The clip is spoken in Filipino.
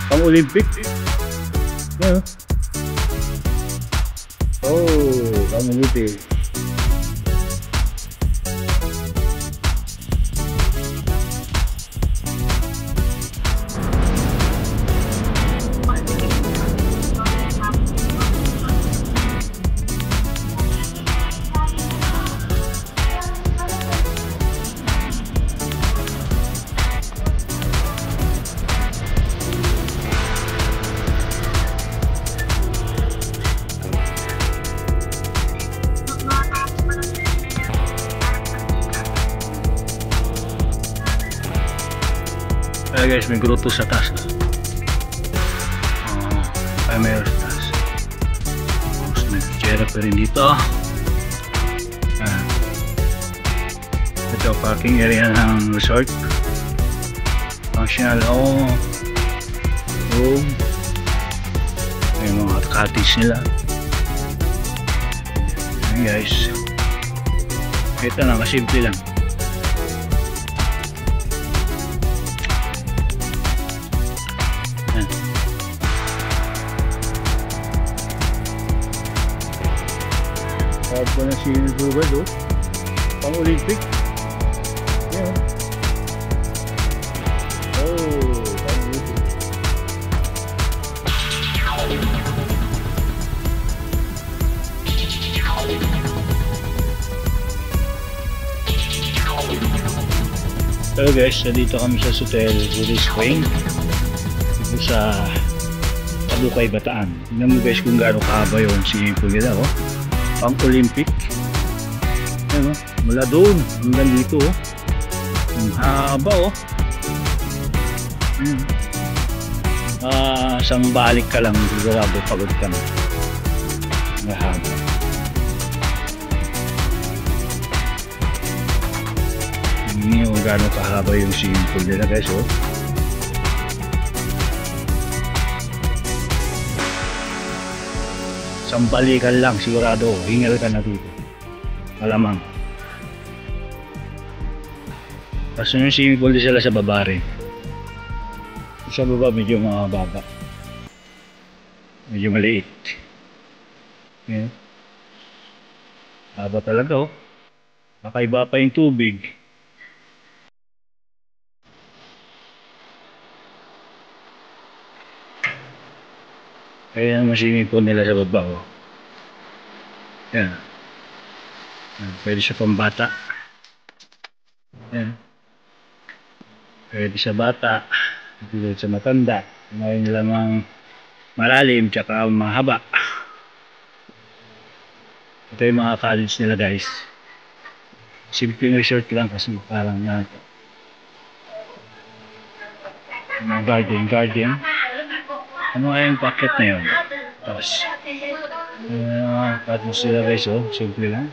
Pang Olympic. Yan. Oh, pang Olympic. Guys, may gruto sa taas. Ay, may sa taas. Tapos may kutsera pa rin dito. Ito parking area ng resort. Functional home. Room. May mga cottage nila. Ayan guys. Ito lang, kasimple lang. Tawag ko na si Google, oh. Pang Olympic. Yan. Oh, pang Olympic. Hello guys, dito kami sa Hotel Rudy Spring. Dito sa Talukay, Bataan. Tingnan mo guys kung gaano kahaba yung swimming pool nila, oh. Pang Olympic. Ayan, oh. Mula doon hanggang dito, oh. Ang haba, oh. Isang balik ka lang, sigurado pagod ka na. Ang haba. Hindi kung gaano kahaba yung swimming pool nila guys, oh. Isang balikan lang, sigurado, hingal ka na dito. Malamang. Kasi yung swimming pool sila sa baba rin. Sa baba medyo mababa. Medyo maliit. Yan. Haba talaga, oh. Kakaiba pa yung tubig. Kaya naman swimming pool nila sa baba, oh. Yan. Pwede siya pang bata. Yan. Pwede sa bata. Pwede sa matanda. Ngayon lamang malalim tsaka mahaba. Ito yung mga college nila guys. Simple resort lang kasi parang yan. Mga garden. Ano nga yung packet na yun? Tapos, packet sila guys, oh. Simple lang.